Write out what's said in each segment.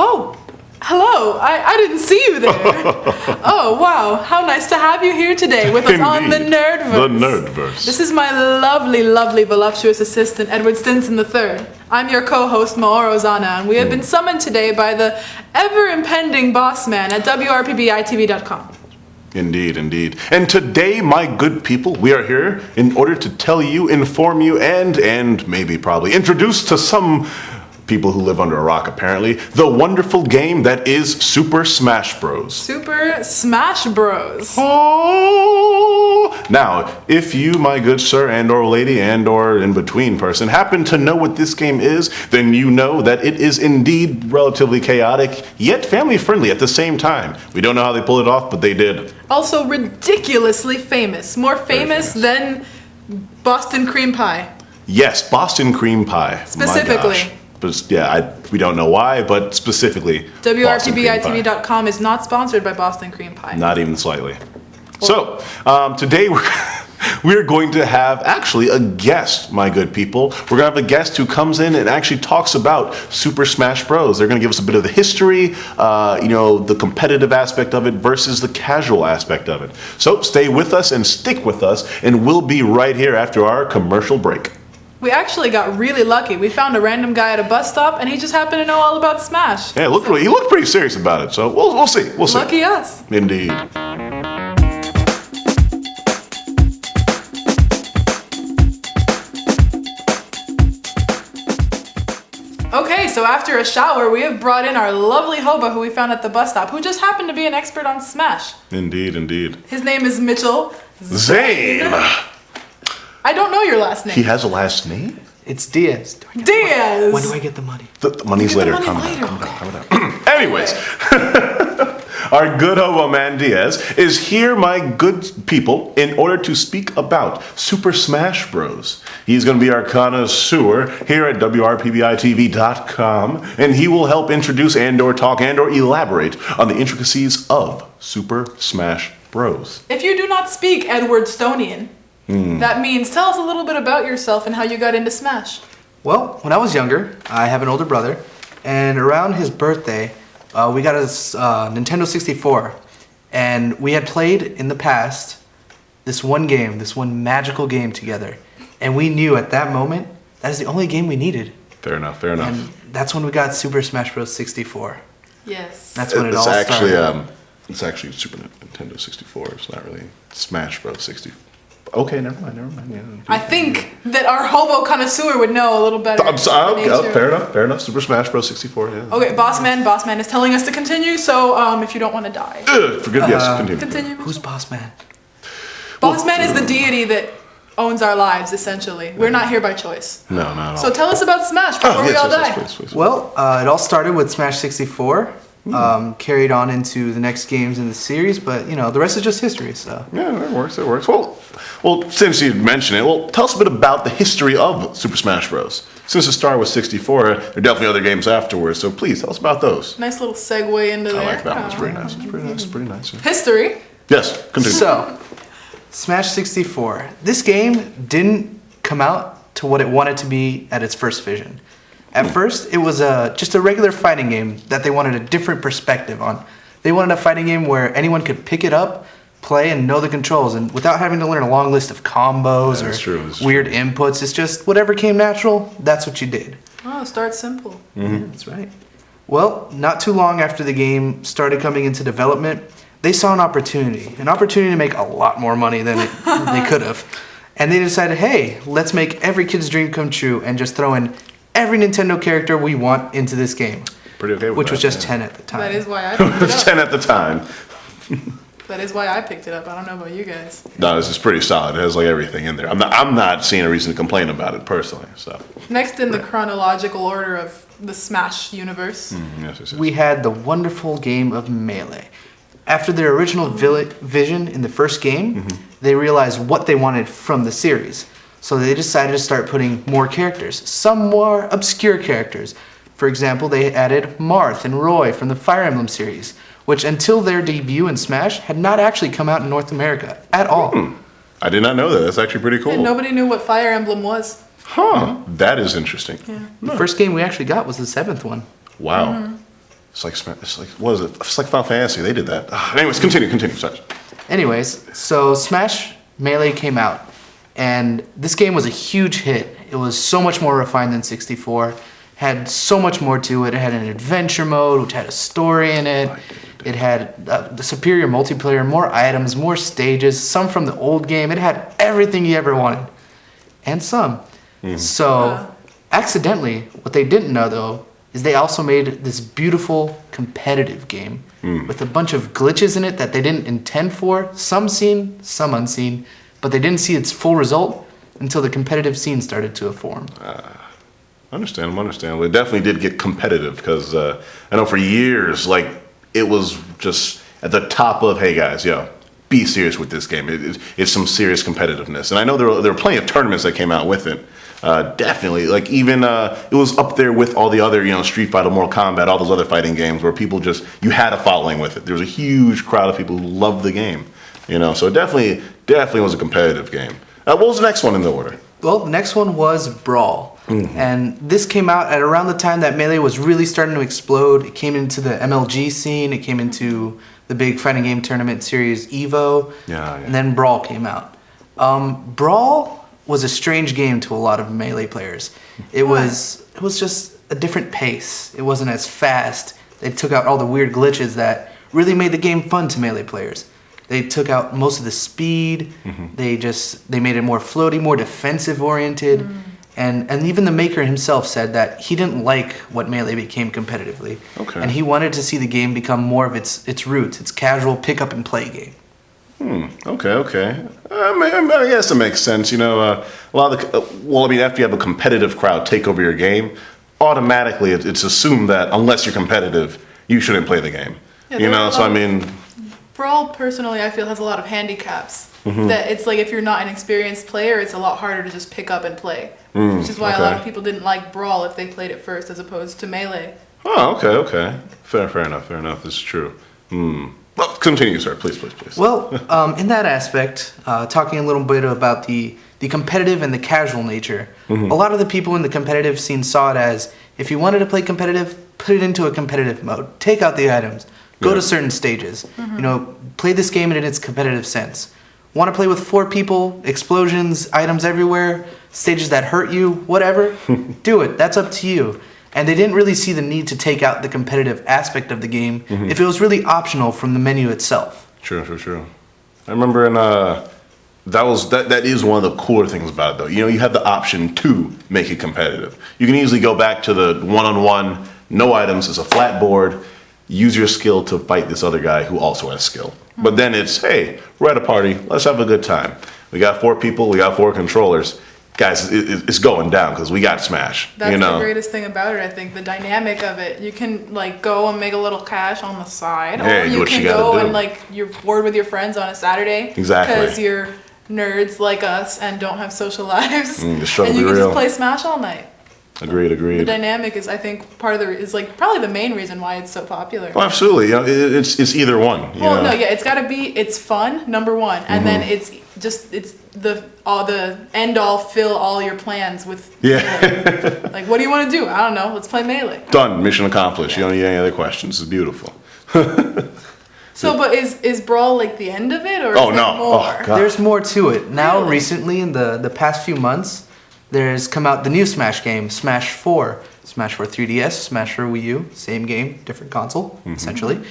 Oh, hello. I didn't see you there. Oh, wow. How nice to have you here today with us on the Nerdverse. The Nerdverse. This is my lovely, lovely, voluptuous assistant, Edward Stinson III. I'm your co-host, Maoro Zana, and we have been summoned today by the ever-impending boss man at WRPBITV.com. Indeed, indeed. And today, my good people, we are here in order to tell you, inform you, and maybe probably introduce to some people who live under a rock, apparently, the wonderful game that is Super Smash Bros. Super Smash Bros. Oh! Now, if you, my good sir and/or lady and/or in-between person, happen to know what this game is, then you know that it is indeed relatively chaotic, yet family-friendly at the same time. We don't know how they pulled it off, but they did. Also ridiculously famous. More famous than Boston cream pie. Yes, Boston cream pie. Specifically. But yeah, we don't know why, but specifically, WRPBITV.com is not sponsored by Boston Cream Pie. Not even slightly. So, today we're going to have actually a guest, my good people. We're going to have a guest who comes in and actually talks about Super Smash Bros. They're going to give us a bit of the history, the competitive aspect of it versus the casual aspect of it. So, stay with us and stick with us, and we'll be right here after our commercial break. We actually got really lucky. We found a random guy at a bus stop, and he just happened to know all about Smash. Yeah, he looked pretty serious about it, so we'll see. We'll see. Lucky us. Indeed. Okay, so after a shower, we have brought in our lovely hobo who we found at the bus stop, who just happened to be an expert on Smash. Indeed, indeed. His name is Mitchell Zane. I don't know your last name. He has a last name? It's Diaz. Diaz! When do I get the money? The money's later. Money Calm later. down. Anyways, our good hobo man Diaz is here, my good people, in order to speak about Super Smash Bros. He's going to be our connoisseur here at WRPBITV.com, and he will help introduce and/or talk and/or elaborate on the intricacies of Super Smash Bros. If you do not speak Edward Stonian, that means tell us a little bit about yourself and how you got into Smash. Well, when I was younger, I have an older brother, and around his birthday, we got a Nintendo 64, and we had played in the past this one magical game together, and we knew at that moment that is the only game we needed. Fair enough. And that's when we got Super Smash Bros. 64. Yes. That's when it all started. It's actually Super Nintendo 64. It's not really Smash Bros. 64. Okay, never mind. Yeah. I think that our hobo connoisseur would know a little better. Fair enough. Super Smash Bros. 64, yeah. Okay, Boss Man is telling us to continue, so if you don't want to die. Continue. Who's Boss Man? Boss Man is the deity that owns our lives, essentially. We're not here by choice. No, not at all. So tell us about Smash before we all die. Please. Well, it all started with Smash 64. Carried on into the next games in the series, but the rest is just history. So yeah, it works. Well, since you mentioned it, tell us a bit about the history of Super Smash Bros. Since it started with 64, there are definitely other games afterwards. So please tell us about those. Nice little segue into there. I like that one. It's pretty nice. Yeah. History. Yes, continue. So, Smash 64. This game didn't come out to what it wanted to be at its first vision. At first, it was just a regular fighting game that they wanted a different perspective on. They wanted a fighting game where anyone could pick it up, play, and know the controls, and without having to learn a long list of combos weird inputs. It's just whatever came natural, that's what you did. Oh, start simple. Mm-hmm. That's right. Well, not too long after the game started coming into development, they saw an opportunity to make a lot more money than they could have. And they decided, hey, let's make every kid's dream come true and just throw in every Nintendo character we want into this game. Pretty okay with which that, was just 10 at the time. That is why I picked it up. 10 at the time. That is why I picked it up. I don't know about you guys. No, this is pretty solid. It has everything in there. I'm not seeing a reason to complain about it personally. So next in the chronological order of the Smash universe, yes. We had the wonderful game of Melee. After their original vision in the first game, they realized what they wanted from the series. So they decided to start putting more characters, some more obscure characters. For example, they added Marth and Roy from the Fire Emblem series, which until their debut in Smash had not actually come out in North America at all. I did not know that. That's actually pretty cool. And nobody knew what Fire Emblem was. Huh. That is interesting. Yeah. The first game we actually got was the 7th one. Wow. what is it? It's like Final Fantasy. They did that. Anyways, continue. Sorry. Anyways, so Smash Melee came out, and this game was a huge hit. It was so much more refined than 64. Had so much more to it. It had an adventure mode, which had a story in it. It had the superior multiplayer, more items, more stages, some from the old game. It had everything you ever wanted, and some. So, accidentally, what they didn't know, though, is they also made this beautiful competitive game with a bunch of glitches in it that they didn't intend for, some seen, some unseen, but they didn't see its full result until the competitive scene started to form. Understandable. It definitely did get competitive because I know for years, like, it was just at the top of, hey guys, be serious with this game. It's some serious competitiveness. And I know there were plenty of tournaments that came out with it. Definitely, like even it was up there with all the other, Street Fighter, Mortal Kombat, all those other fighting games where people you had a following with it. There was a huge crowd of people who loved the game, So it definitely was a competitive game. What was the next one in the order? Well, the next one was Brawl. And this came out at around the time that Melee was really starting to explode. It came into the MLG scene. It came into the big fighting game tournament series Evo. Yeah. And then Brawl came out. Brawl was a strange game to a lot of Melee players. It was just a different pace. It wasn't as fast. They took out all the weird glitches that really made the game fun to Melee players. They took out most of the speed. They made it more floaty, more defensive oriented. And even the maker himself said that he didn't like what Melee became competitively. Okay. And he wanted to see the game become more of its roots, its casual pick up and play game. Okay. I guess it makes sense. A lot of after you have a competitive crowd take over your game, automatically it's assumed that unless you're competitive, you shouldn't play the game. Brawl, personally, I feel has a lot of handicaps. That it's like if you're not an experienced player, it's a lot harder to just pick up and play. Which is why a lot of people didn't like Brawl if they played it first as opposed to Melee. Oh, okay. Fair enough. This is true. Well, continue, sir. Please. Well, in that aspect, talking a little bit about the competitive and the casual nature, a lot of the people in the competitive scene saw it as, if you wanted to play competitive, put it into a competitive mode. Take out the items. Go to certain stages. Play this game in its competitive sense. Want to play with 4 people, explosions, items everywhere, stages that hurt you, whatever? Do it. That's up to you. And they didn't really see the need to take out the competitive aspect of the game if it was really optional from the menu itself. True. I remember that is one of the cooler things about it, though. You have the option to make it competitive. You can easily go back to the one-on-one, no items, it's a flat board. Use your skill to fight this other guy who also has skill. But then it's, hey, we're at a party, let's have a good time. We got 4 people, we got 4 controllers. Guys, it's going down because we got Smash. That's the greatest thing about it, I think, the dynamic of it. You can go and make a little cash on the side, or you can go and you're bored with your friends on a Saturday. Exactly. Because you're nerds like us and don't have social lives, and you can just play Smash all night. Agreed. The dynamic is, I think, probably the main reason why it's so popular. Oh, absolutely. It's either one. It's got to be, it's fun, number one, and then it's the end all, fill all your plans with Melee. What do you want to do? I don't know. Let's play Melee. Done. Mission accomplished. You don't need any other questions. It's beautiful. So, but is Brawl the end of it, or no. more? Oh, God. There's more to it. Now, Really? recently, in the past few months, there's come out the new Smash game, Smash 4. Smash 4 3DS, Smash 4 Wii U, same game, different console, essentially.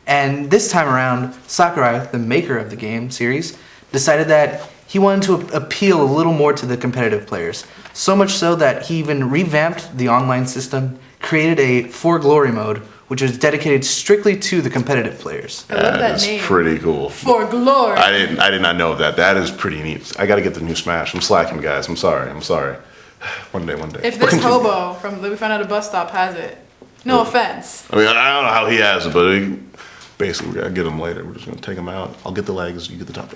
And this time around, Sakurai, the maker of the game series, decided that he wanted to appeal a little more to the competitive players. So much so that he even revamped the online system, created a For Glory mode, which is dedicated strictly to the competitive players. I love that is name. Pretty cool. For Glory. I did not know that. That is pretty neat. I got to get the new Smash. I'm slacking, guys. I'm sorry. One day. If this hobo that we found out a bus stop has it, no offense. I don't know how he has it, but basically we're gonna get him later. We're just gonna take him out. I'll get the legs. You get the top.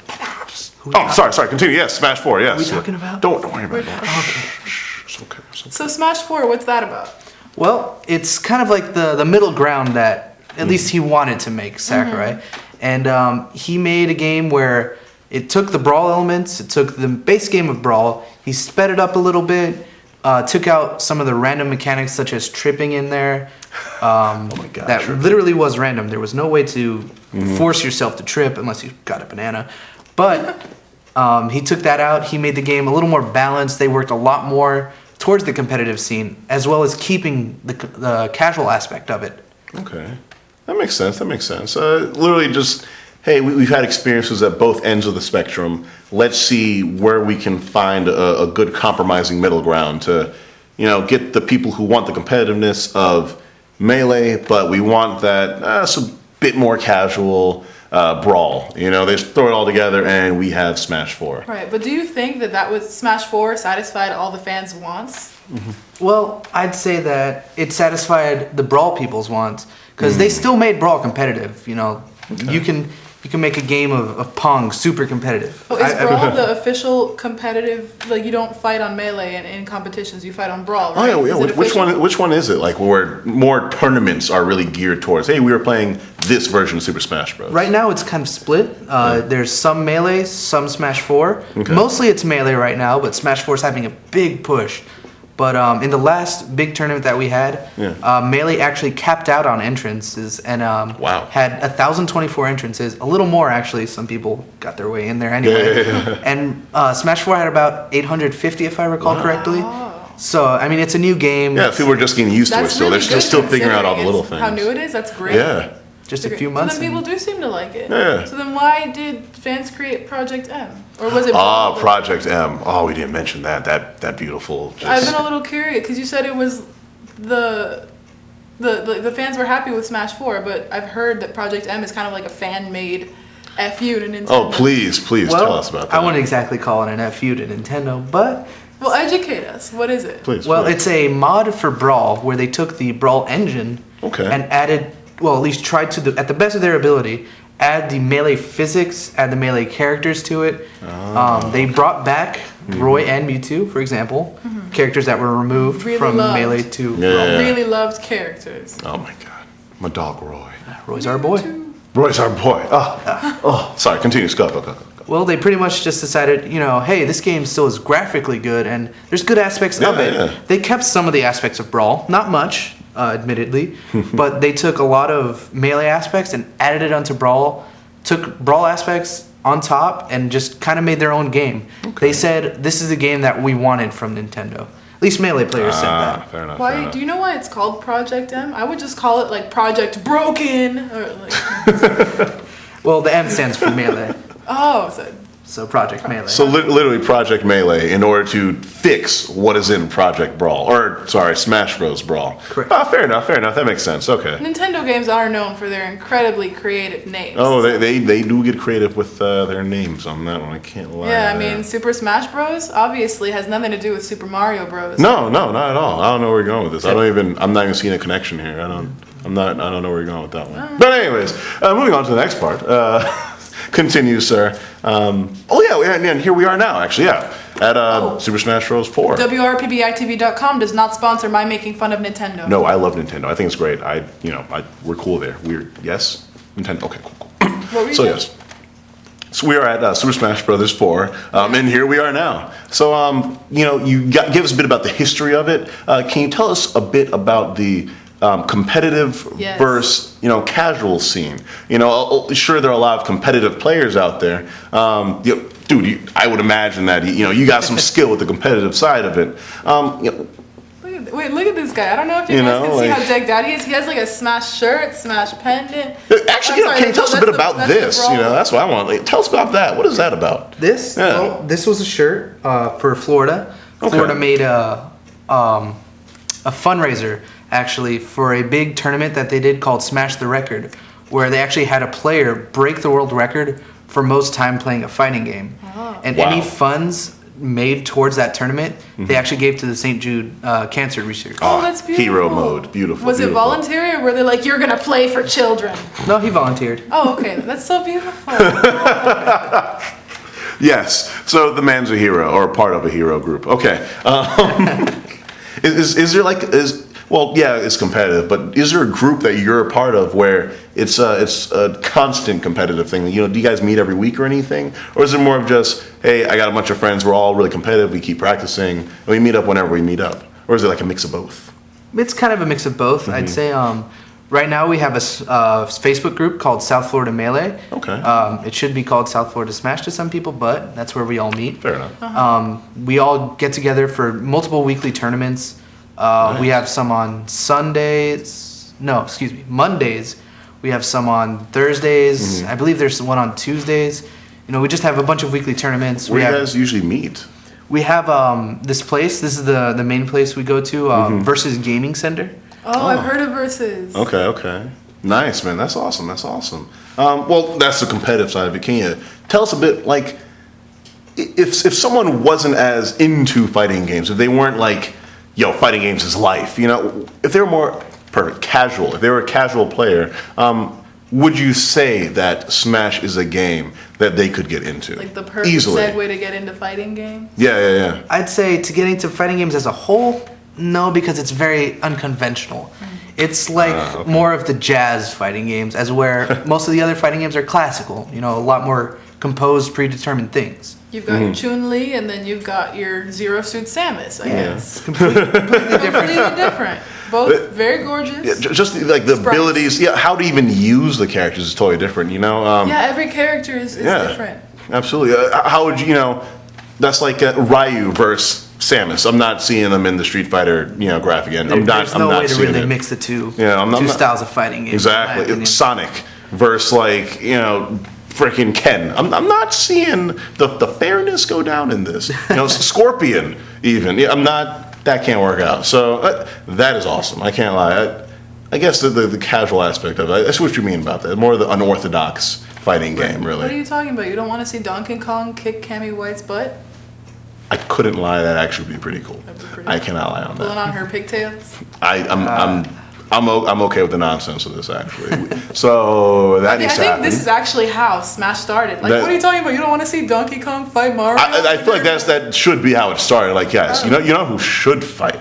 Sorry. Continue. Yes, Smash 4. Yes. What are we talking about? Don't worry about it. Okay. It's okay. So Smash 4, what's that about? Well, it's kind of like the middle ground that at least he wanted to make, Sakurai. And he made a game where it took the Brawl elements, it took the base game of Brawl, he sped it up a little bit, took out some of the random mechanics such as tripping in there, Oh my god. that sure. literally was random. There was no way to force yourself to trip unless you got a banana. But he took that out. He made the game a little more balanced. They worked a lot more towards the competitive scene, as well as keeping the casual aspect of it. Okay. That makes sense. Literally just, hey, we've had experiences at both ends of the spectrum. Let's see where we can find a good compromising middle ground to, get the people who want the competitiveness of Melee, but we want that it's a bit more casual brawl. They just throw it all together and we have Smash 4. Right, but do you think that was Smash 4 satisfied all the fans' wants? Well, I'd say that it satisfied the Brawl people's wants, because they still made Brawl competitive. You can make a game of Pong super competitive. Oh, is Brawl the official competitive? Like, you don't fight on Melee in competitions, you fight on Brawl, right? Oh yeah. Is it Which official? Which one is it? Like where more tournaments are really geared towards? Hey, we were playing this version of Super Smash Bros. Right now, it's kind of split. There's some Melee, some Smash 4. Okay. Mostly it's Melee right now, but Smash 4 is having a big push. But in the last big tournament that we had, Melee actually capped out on entrances and Wow. had 1,024 entrances. A little more, actually. Some people got their way in there anyway. Yeah. And Smash 4 had about 850, if I recall correctly. So, I mean, it's a new game. Yeah, people are just getting used to it That's still. really They're good still figuring out all the considering little it's things. How new it is, that's great. Yeah. Just a few months. So then people do seem to like it. Yeah. So then why did fans create Project M? Or was it Project M. Oh, we didn't mention that. That beautiful. I've been a little curious because you said it was the fans were happy with Smash 4, but I've heard that Project M is kind of like a fan-made FU to Nintendo. Oh, please Well, tell us about that. I wouldn't exactly call it an FU to Nintendo, but... Well, educate us. What is it? Please. Well, please. it's a mod for Brawl where they took the Brawl engine and added, well, at least tried to, at the best of their ability, add the Melee physics, add the Melee characters to it. They brought back Roy and Mewtwo, for example, characters that were removed Really from loved. Melee to Yeah. Brawl. Really loved characters. Oh my god, my dog Roy. Roy's our boy. Roy's our boy. Sorry. Continue. Go. Well, they pretty much just decided, hey, this game still is graphically good, and there's good aspects of it. Yeah. They kept some of the aspects of Brawl, not much, admittedly, but they took a lot of Melee aspects and added it onto Brawl, took Brawl aspects on top, and just kind of made their own game. They said, this is the game that we wanted from Nintendo. At least Melee players said that. Fair enough. Why? Do you know why it's called Project M? I would just call it like Project Broken. Or like, Well, the M stands for Melee, so so Project Melee. So literally Project Melee in order to fix what is in Project Brawl, or sorry, Smash Bros. Brawl. Correct. Fair enough. That makes sense. Okay. Nintendo games are known for their incredibly creative names. Oh, they do get creative with their names on that one. I can't lie. Yeah, I mean, Super Smash Bros. Obviously has nothing to do with Super Mario Bros. No, not at all. I don't know where you're going with this. I'm not even seeing a connection here. I don't know where you're going with that one. But anyways, moving on to the next part. Continue, sir. And here we are now, actually, at Super Smash Bros. 4. WRPBITV.com does not sponsor my making fun of Nintendo. No, I love Nintendo. I think it's great. We're cool there. Yes? Nintendo. Okay, cool. What were you So saying? yes. So we are at Super Smash Bros. 4, and here we are now. So, give us a bit about the history of it. Can you tell us a bit about the competitive versus casual scene? Sure, there are a lot of competitive players out there. I would imagine that you got some skill with the competitive side of it. Look at this guy. I don't know if you guys can see how decked out he is. He has like a Smash shirt, Smash pendant. Actually, can you tell us a bit about this? That's what I want. Tell us about that. What is that about? This? Yeah. Well, this was a shirt for Florida. Okay. Florida made a fundraiser, actually, for a big tournament that they did called Smash the Record, where they actually had a player break the world record for most time playing a fighting game. And any funds made towards that tournament, they actually gave to the St. Jude Cancer Research. Oh, that's beautiful. Hero mode. Beautiful. Was it voluntary or were they like, you're going to play for children? No, he volunteered. Oh, okay. That's so beautiful. Yes. So the man's a hero, or part of a hero group. Okay. Is there it's competitive, but is there a group that you're a part of where it's a constant competitive thing? Do you guys meet every week or anything, or is it more of just, hey, I got a bunch of friends, we're all really competitive, we keep practicing, and we meet up whenever we meet up, or is it like a mix of both? It's kind of a mix of both. I'd say right now we have a Facebook group called South Florida Melee. Okay. It should be called South Florida Smash to some people, but that's where we all meet. Fair enough. We all get together for multiple weekly tournaments. Nice. We have some on Mondays. We have some on Thursdays. I believe there's one on Tuesdays. We just have a bunch of weekly tournaments. Where do you guys usually meet? We have this place. This is the main place we go to, Versus Gaming Center. Oh, I've heard of Versus. Okay. Nice, man. That's awesome. Well, that's the competitive side of it. Can you tell us a bit, like, if someone wasn't as into fighting games, if they weren't like, fighting games is life, if they were more casual, if they were a casual player, would you say that Smash is a game that they could get into? Like the perfect easily? segue to get into fighting games? Yeah. I'd say to get into fighting games as a whole, no, because it's very unconventional. It's like more of the jazz fighting games, as where most of the other fighting games are classical. A lot more composed, predetermined things. You've got your Chun-Li, and then you've got your Zero Suit Samus, I guess. Completely different. Completely different. Both very gorgeous. Yeah, just like the Sprites. abilities, how to even use the characters is totally different, Every character is different. Absolutely. How would that's like Ryu versus Samus. I'm not seeing them in the Street Fighter, graphic end. There's no way to really mix the two. Yeah, I'm not styles of fighting games. Exactly. It's Sonic versus freaking Ken. I'm not seeing the fairness go down in this. Scorpion even. Yeah, that can't work out. So that is awesome. I can't lie. I guess the casual aspect of it. That's what you mean about that. More of the unorthodox fighting game, really. What are you talking about? You don't want to see Donkey Kong kick Cammy White's butt? I couldn't lie. That actually would be pretty cool. I cannot lie on that. Pulling on her pigtails? I'm okay with the nonsense of this, actually. So that needs to I think happen. this is actually how Smash started. Like, what are you talking about? You don't want to see Donkey Kong fight Mario? I feel like that should be how it started. Like, yes, you know who should fight?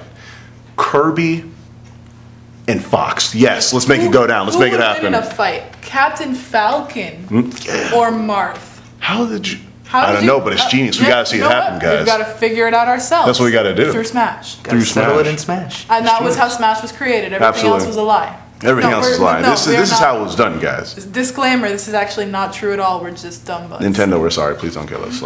Kirby and Fox. Yes, let's make it go down. Let's make it happen. Who would win in a fight? Captain Falcon or Marth? How did you? I don't know, but it's genius. We gotta see it happen, guys. We've got to figure it out ourselves. That's what we gotta do. Through Smash. Gotta settle it in Smash. And that was how Smash was created. Everything else was a lie. Everything else is a lie. This is how it was done, guys. Disclaimer, this is actually not true at all. We're just dumb butts. Nintendo, we're sorry. Please don't kill us.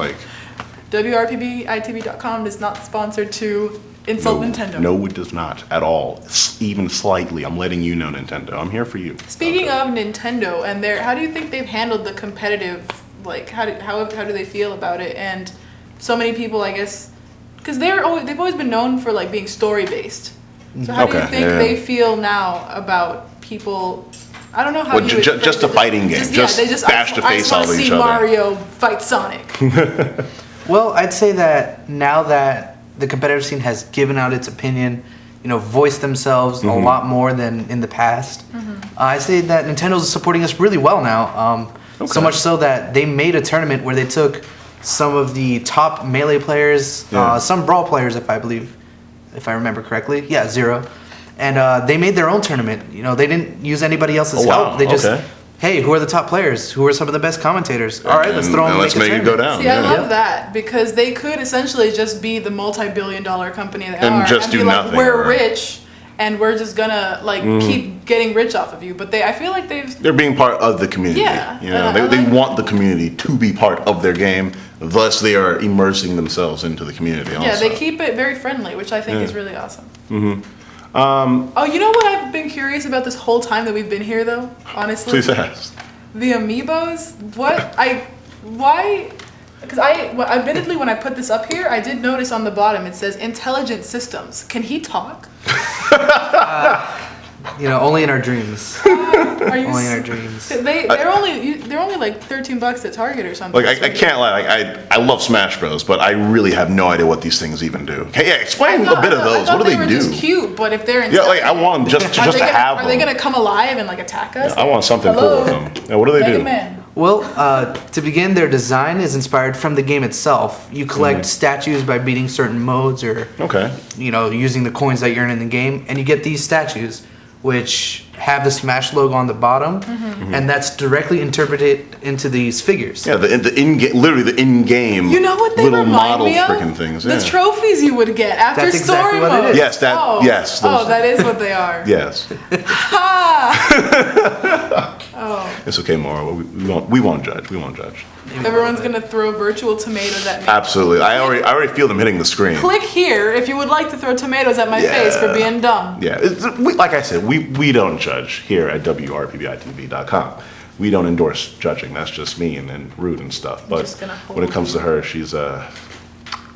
WRPB-ITV.com is not sponsored to insult Nintendo. No, it does not at all. Even slightly. I'm letting you know, Nintendo. I'm here for you. Speaking of Nintendo, and how do you think they've handled the competitive? Like, how do they feel about it? And so many people, I guess, because they've always been known for like being story based. So how do you think they feel now about people? I don't know how you would just a fighting game. They just bash the face out of each other. Mario fight Sonic. Well, I'd say that now that the competitive scene has given out its opinion, voiced themselves a lot more than in the past, I say that Nintendo's supporting us really well now. So much so that they made a tournament where they took some of the top Melee players, some Brawl players, if I remember correctly. Yeah, Zero. And they made their own tournament. They didn't use anybody else's help. They just, hey, who are the top players? Who are some of the best commentators? All right, let's throw them. Let's make it go down. See, I love that because they could essentially just be the multi-billion-dollar company they are just do be nothing. Like, we're rich. And we're just gonna keep getting rich off of you, but I feel like they're being part of the community. Yeah, they want the community to be part of their game. Thus, they are immersing themselves into the community. Yeah, also. they keep it very friendly, which I think is really awesome. Oh, you know what I've been curious about this whole time that we've been here, though. Honestly, Please ask. The amiibos. Why? Because admittedly, when I put this up here, I did notice on the bottom it says intelligent systems. Can he talk? Only in our dreams. Only in our dreams. They're only like $13 at Target or something. Like I can't lie. Like I love Smash Bros, but I really have no idea what these things even do. Hey, explain a bit of those. What do they do? Just cute, but if they're I want them just to have them. Are they gonna come alive and attack us? I want something cool with them. Yeah, what do they do? Man. Well, to begin, their design is inspired from the game itself. You collect statues by beating certain modes or, using the coins that you earn in the game, and you get these statues. which have the Smash logo on the bottom, and that's directly interpreted into these figures. Yeah, the in-game, literally the in-game. You know what they little remind model me of? freaking things. The Yeah. trophies you would get after That's story exactly what it mode. is. Yes, that. Oh. Yes. Oh, those- that is what they are. Yes. Ha! Oh. It's okay, Maura. We won't judge. We won't judge. Everyone's gonna throw virtual tomatoes at me. Absolutely. I already feel them hitting the screen. Click here if you would like to throw tomatoes at my Yeah. face for being dumb. Yeah. Like I said, we don't judge here at WRPBITV.com. We don't endorse judging. That's just mean and rude and stuff. But just gonna when it hold comes to her, she's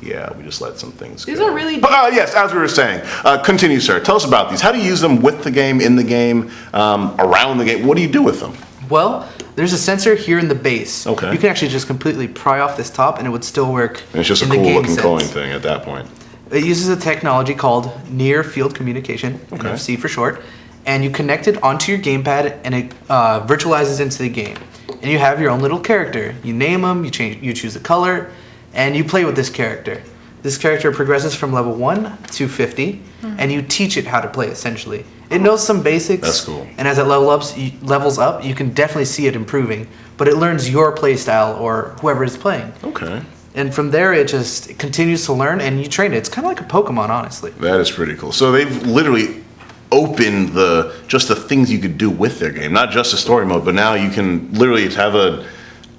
yeah, we just let some things These go. are really But yes, as we were saying, continue, sir. Tell us about these. How do you use them with the game, in the game, around the game? What do you do with them? Well, there's a sensor here in the base. Okay. You can actually just completely pry off this top and it would still work. And it's just a in the cool game looking sense. coin thing at that point. It uses a technology called near field communication, Okay. NFC for short, and you connect it onto your gamepad and it virtualizes into the game. And you have your own little character. You name them, you choose the color, and you play with this character. This character progresses from level 1 to 50, and you teach it how to play essentially. It knows some basics. That's cool. And as it levels up, you can definitely see it improving. But it learns your play style or whoever is playing. Okay. And from there, it continues to learn, and you train it. It's kind of like a Pokemon, honestly. That is pretty cool. So they've literally opened just the things you could do with their game, not just the story mode, but now you can literally have a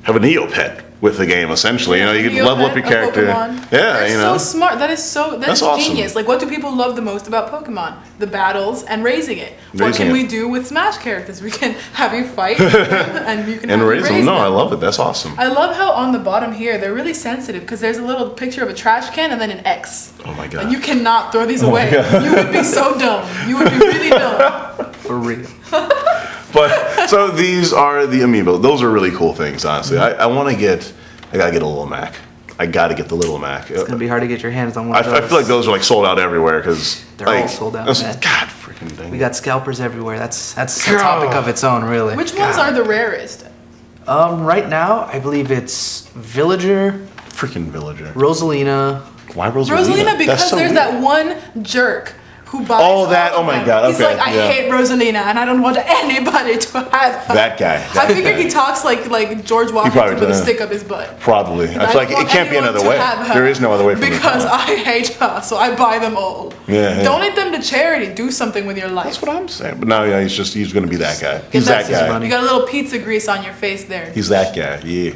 Neopet with the game. Essentially, you can level up your Neopet, a character. Pokemon. Yeah, They're so smart. That's awesome. genius. Like, what do people love the most about Pokemon? The battles and raising it. What Raising can it. we do with Smash characters? We can have you fight, and you can And have raise you them. raise No, them. I love it. That's awesome. I love how on the bottom here they're really sensitive because there's a little picture of a trash can and then an X. Oh my god. And you cannot throw these my away. God. You would be so dumb. You would be really dumb. For real. But so these are the amiibo. Those are really cool things, honestly. I gotta get a little Mac. I gotta get the little Mac. It's gonna be hard to get your hands on one I of those. feel like those are like sold out everywhere because They're all sold out, man. God freaking dang. We got scalpers everywhere. That's a topic of its own, really. Which ones are the rarest? Right now, I believe it's Villager, freaking villager. Rosalina. Why Rosalina? Rosalina, That's because so there's weird. that one jerk who buys. Oh, that- all of oh my them. God, He's okay, like, I yeah. hate Rosalina, and I don't want anybody to have her. That guy. I figure he talks like George Washington probably with a does. stick up his butt. Probably. I don't feel like it want can't be anyone another to way. have her There is no other way for because it. I hate her, so I buy them all. Yeah, yeah. Donate them to charity. Do something with your life. That's what I'm saying. But no, yeah, he's gonna be that guy. Get He's that his guy. money. You got a little pizza grease on your face there. He's that guy. Yeah.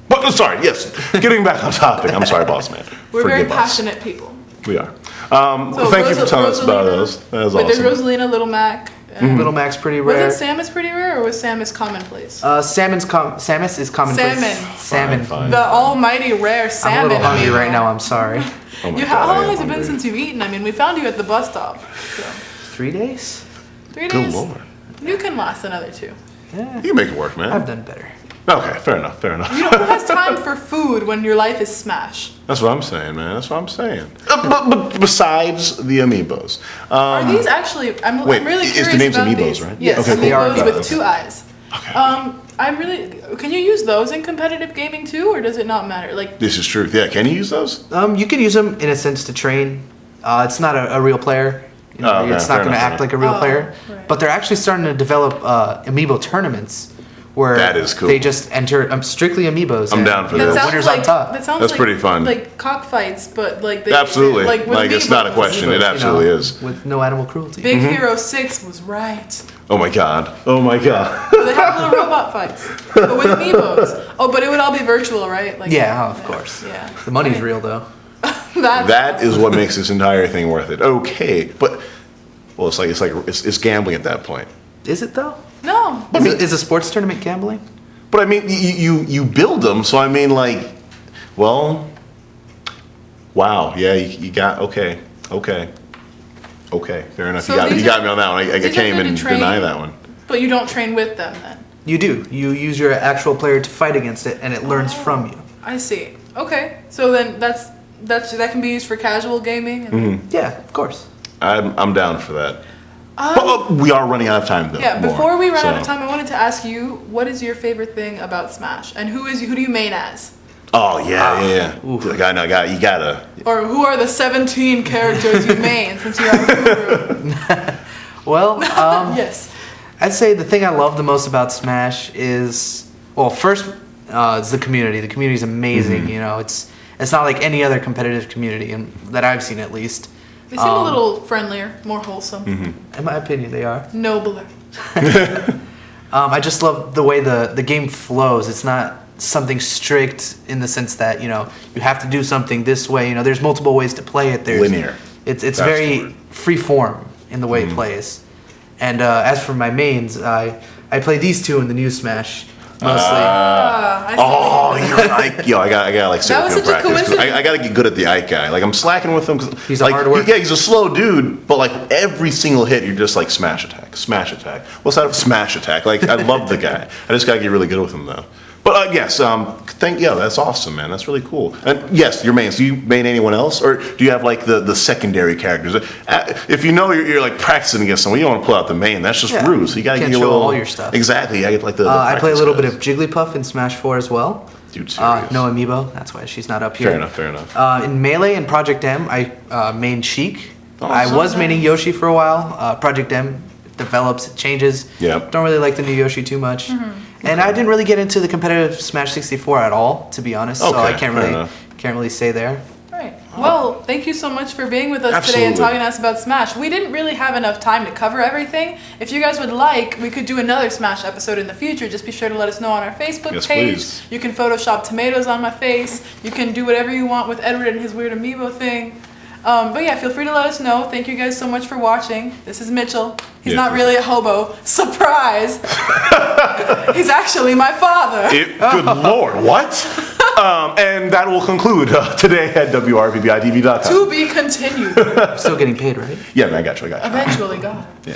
But sorry. Yes. Getting back on topic. I'm sorry, boss man. We're very Forgive us. passionate people. We are. So Thank you for telling us about Rosalina- those. That was Wait, awesome. there's Rosalina, Little Mac. and- Little Mac's pretty Was rare. it Samus pretty rare or was Samus commonplace? Samus is commonplace. Salmon. Salmon. Fine. The almighty rare I'm a salmon. little hungry amiibo. right now. I'm sorry. Oh my You God, how I long am has it been hungry. since you've eaten? I mean, we found you at the bus stop. So 3 days. 3 Good days. lord. You can last another 2. Yeah, You can make it work, man. I've done better. Okay, fair enough. Fair enough. You know, who has time for food when your life is Smash? That's what I'm saying, man. That's what I'm saying. But besides the amiibos, Are these actually? I'm wait, really is curious the name's about Amiibos, these. right? Yes, Okay, cool. They are Amiibos with Amiibos. 2 eyes. okay. I'm really. Can you use those in competitive gaming too, or does it not matter? Like, This is truth. Yeah, can you use those? You can use them in a sense to train. It's not a real player. You know, Oh, okay, it's fair not going to enough, act like a real Oh, player. right. But they're actually starting to develop amiibo tournaments where That is cool. they just enter strictly amiibos. I'm and down for the this. sounds winners like on top. that sounds That's like, pretty fun. Like cockfights, but like they, Absolutely. with Like, it's not a Amiibos. question. It You know, absolutely is. with no animal cruelty. Big Hero 6 was right. Oh my god. Oh my god. They have little robot fights, but with amiibos. Oh, but it would all be virtual, right? Like, Yeah, of course. Yeah. The money's real though. That is what makes this entire thing worth it. Okay, but well, it's gambling at that point. Is it though? No. Is a sports tournament gambling? But I mean, you build them, so I mean, like, well, wow, yeah, you got okay, fair enough. So you these got are- me on that one. I these are can't gonna even be trained- deny that one. But you don't train with them then. You do. You use your actual player to fight against it, and it learns from you. I see. Okay. So then that can be used for casual gaming. And, Yeah, of course. I'm down for that. But we are running out of time, though. Yeah. more, Before we run out of so- time, I wanted to ask you, what is your favorite thing about Smash, and who do you main as, Oh yeah. Like, I know, you gotta. or who are the 17 characters you main since you have a guru? Well, Yes. I'd say the thing I love the most about Smash is, well, first, it's the community. The community is amazing. You know, it's not like any other competitive community, that I've seen at least. They seem a little friendlier, more wholesome, In my opinion, they are. nobler. I just love the way the game flows. It's not something strict in the sense that, you know, you have to do something this way. You know, there's multiple ways to play it. There's Linear. It's That's the very word. free form in the way it plays. And as for my mains, I play these two in the new Smash mostly. I see. Oh, you're like, yo, I got like That was sit such a practice. 'Cause coincidence. I got to get good at the Ike guy. Like I'm slacking with him because He's a like, hard worker. yeah, he's a slow dude, but like every single hit, you're just like smash attack, smash attack. What's that? Smash attack. Like I love the guy. I just got to get really good with him though. But yes, that's awesome, man. That's really cool. And yes, your mains. Do you main anyone else, or do you have like the secondary characters? If you know you're like practicing against someone, you don't want to pull out the main. That's just Yeah. rude. So you got to Can't get a show little all your stuff. Exactly. I get like the. I play a little bit practice of Jigglypuff in Smash 4 as well. Dude, serious. No amiibo. That's why she's not up here. Fair enough. In Melee and Project M, I main Sheik. Oh, I so was nice. maining Yoshi for a while. Project M develops, it changes. Yep. Don't really like the new Yoshi too much. And I didn't really get into the competitive Smash 64 at all, to be honest. So Okay, I can't fair really enough. say there. Right. Well, thank you so much for being with us today and Absolutely. talking to us about Smash. We didn't really have enough time to cover everything. If you guys would like, we could do another Smash episode in the future. Just be sure to let us know on our Facebook Yes, page. please. You can Photoshop tomatoes on my face. You can do whatever you want with Edward and his weird amiibo thing. But yeah, feel free to let us know. Thank you guys so much for watching. This is Mitchell. He's Yeah, not for really a hobo. Surprise! He's actually my father. Good Lord, what? And that will conclude today at WRBBITV.com. To be continued. Still getting paid, right? Yeah, man, I got you. Eventually, God. Yeah.